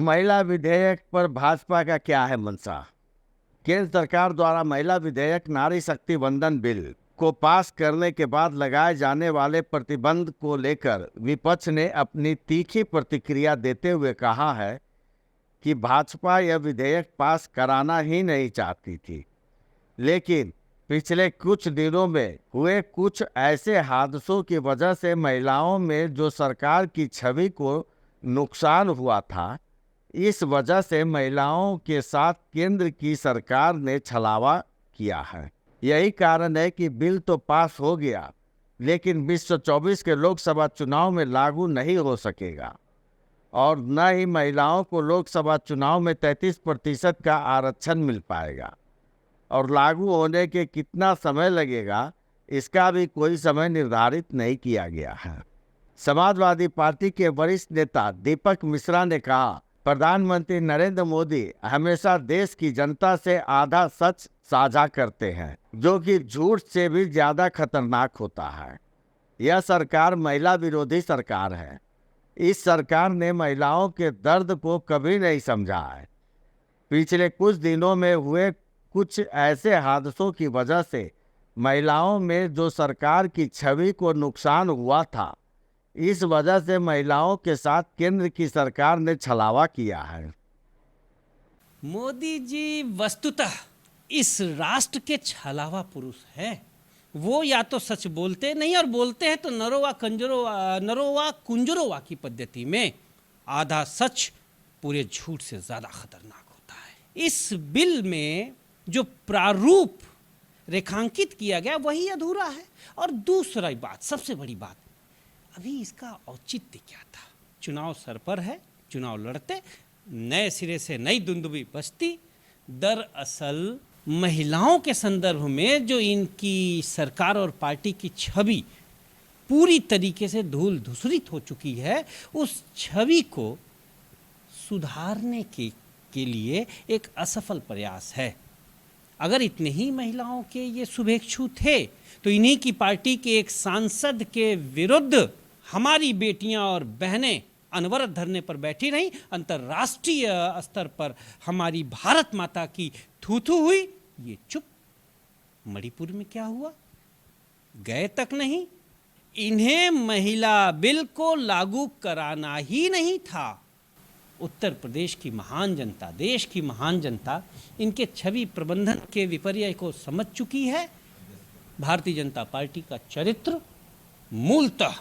महिला विधेयक पर भाजपा का क्या है मंशा? केंद्र सरकार द्वारा महिला विधेयक नारी शक्ति वंदन बिल को पास करने के बाद लगाए जाने वाले प्रतिबंध को लेकर विपक्ष ने अपनी तीखी प्रतिक्रिया देते हुए कहा है कि भाजपा यह विधेयक पास कराना ही नहीं चाहती थी, लेकिन पिछले कुछ दिनों में हुए कुछ ऐसे हादसों की वजह से महिलाओं में जो सरकार की छवि को नुकसान हुआ था, इस वजह से महिलाओं के साथ केंद्र की सरकार ने छलावा किया है। यही कारण है कि बिल तो पास हो गया, लेकिन 2024 के लोकसभा चुनाव में लागू नहीं हो सकेगा और न ही महिलाओं को लोकसभा चुनाव में 33% का आरक्षण मिल पाएगा और लागू होने के कितना समय लगेगा इसका भी कोई समय निर्धारित नहीं किया गया है। समाजवादी पार्टी के वरिष्ठ नेता दीपक मिश्रा ने कहा, प्रधानमंत्री नरेंद्र मोदी हमेशा देश की जनता से आधा सच साझा करते हैं, जो कि झूठ से भी ज्यादा खतरनाक होता है। यह सरकार महिला विरोधी सरकार है। इस सरकार ने महिलाओं के दर्द को कभी नहीं समझा है। पिछले कुछ दिनों में हुए कुछ ऐसे हादसों की वजह से महिलाओं में जो सरकार की छवि को नुकसान हुआ था, इस वजह से महिलाओं के साथ केंद्र की सरकार ने छलावा किया है। मोदी जी वस्तुतः इस राष्ट्र के छलावा पुरुष हैं। वो या तो सच बोलते नहीं और बोलते हैं तो नरोवा कुंजरोवा की पद्धति में आधा सच पूरे झूठ से ज़्यादा खतरनाक होता है। इस बिल में जो प्रारूप रेखांकित किया गया वही अधूरा है। और दूसरी बात, सबसे बड़ी बात, अभी इसका औचित्य क्या था? चुनाव सर पर है, चुनाव लड़ते, नए सिरे से नई दुंदुभी बजती। दरअसल महिलाओं के संदर्भ में जो इनकी सरकार और पार्टी की छवि पूरी तरीके से धूल धूसरित हो चुकी है, उस छवि को सुधारने के लिए एक असफल प्रयास है। अगर इतने ही महिलाओं के ये शुभेच्छु थे तो इन्हीं की पार्टी के एक सांसद के विरुद्ध हमारी बेटियां और बहनें अनवरत धरने पर बैठी रहीं। अंतर्राष्ट्रीय स्तर पर हमारी भारत माता की थू-थू हुई, ये चुप। मणिपुर में क्या हुआ? गए तक नहीं। इन्हें महिला बिल को लागू कराना ही नहीं था। उत्तर प्रदेश की महान जनता, देश की महान जनता इनके छवि प्रबंधन के विपर्य को समझ चुकी है। भारतीय जनता पार्टी का चरित्र मूलतः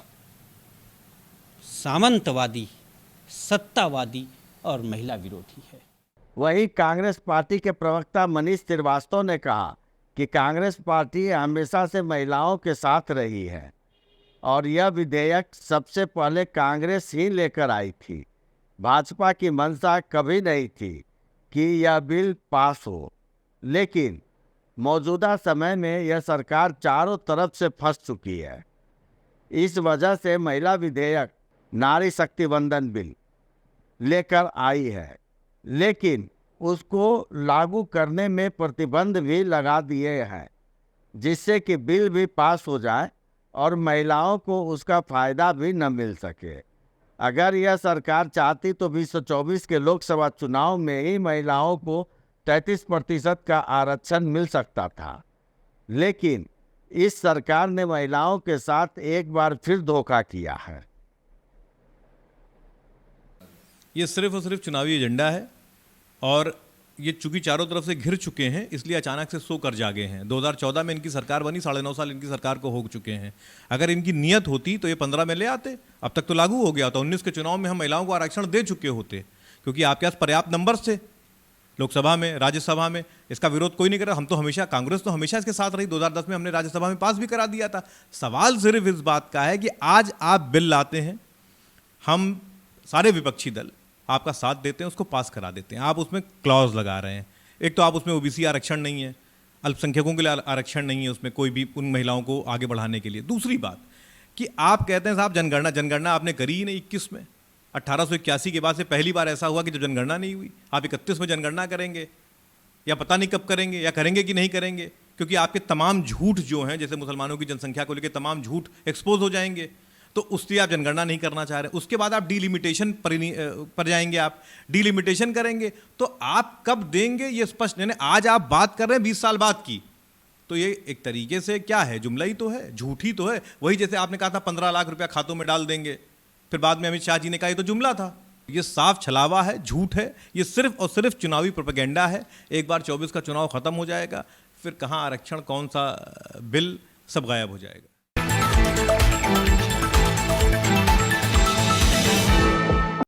सामंतवादी, सत्तावादी और महिला विरोधी है। वहीं कांग्रेस पार्टी के प्रवक्ता मनीष श्रीवास्तव ने कहा कि कांग्रेस पार्टी हमेशा से महिलाओं के साथ रही है और यह विधेयक सबसे पहले कांग्रेस ही लेकर आई थी। भाजपा की मंशा कभी नहीं थी कि यह बिल पास हो, लेकिन मौजूदा समय में यह सरकार चारों तरफ से फंस चुकी है। इस वजह से महिला विधेयक नारी शक्ति वंदन बिल लेकर आई है, लेकिन उसको लागू करने में प्रतिबंध भी लगा दिए हैं, जिससे कि बिल भी पास हो जाए और महिलाओं को उसका फायदा भी न मिल सके। अगर यह सरकार चाहती तो 2024 के लोकसभा चुनाव में ही महिलाओं को 33% का आरक्षण मिल सकता था, लेकिन इस सरकार ने महिलाओं के साथ एक बार फिर धोखा किया है। ये सिर्फ और सिर्फ चुनावी एजेंडा है और ये चूंकि चारों तरफ से घिर चुके हैं, इसलिए अचानक से सो कर जागे हैं। 2014 में इनकी सरकार बनी, 9.5 साल इनकी सरकार को हो चुके हैं। अगर इनकी नियत होती तो ये 15 में ले आते, अब तक तो लागू हो गया होता। 19 के चुनाव में हम महिलाओं को आरक्षण दे चुके होते, क्योंकि आपके पास पर्याप्त नंबर्स थे लोकसभा में, राज्यसभा में। इसका विरोध कोई नहीं कर रहा। हम तो हमेशा, कांग्रेस तो हमेशा इसके साथ रही। 2010 में हमने राज्यसभा में पास भी करा दिया था। सवाल सिर्फ इस बात का है कि आज आप बिल लाते हैं, हम सारे विपक्षी दल आपका साथ देते हैं, उसको पास करा देते हैं। आप उसमें क्लॉज लगा रहे हैं। एक तो आप उसमें ओबीसी आरक्षण नहीं है, अल्पसंख्यकों के लिए आरक्षण नहीं है उसमें, कोई भी उन महिलाओं को आगे बढ़ाने के लिए। दूसरी बात कि आप कहते हैं साहब जनगणना आपने करी ही नहीं 21 में। 1881 के बाद से पहली बार ऐसा हुआ कि जब जनगणना नहीं हुई। आप 31 में जनगणना करेंगे या पता नहीं कब करेंगे, या करेंगे कि नहीं करेंगे, क्योंकि आपके तमाम झूठ जो हैं, जैसे मुसलमानों की जनसंख्या को लेकर तमाम झूठ एक्सपोज हो जाएंगे। तो उसकी आप जनगणना नहीं करना चाह रहे। उसके बाद आप डीलिमिटेशन पर जाएंगे, आप डीलिमिटेशन करेंगे तो आप कब देंगे ये स्पष्ट नहीं। आज आप बात कर रहे हैं 20 साल बाद की, तो ये एक तरीके से क्या है, जुमला ही तो है, झूठी तो है। वही जैसे आपने कहा था 15 लाख रुपया खातों में डाल देंगे, फिर बाद में अमित शाह जी ने कहा ये तो जुमला था। ये साफ छलावा है, झूठ है, ये सिर्फ और सिर्फ चुनावी प्रोपेगेंडा है। एक बार 24 का चुनाव खत्म हो जाएगा, फिर कहाँ आरक्षण, कौन सा बिल, सब गायब हो जाएगा।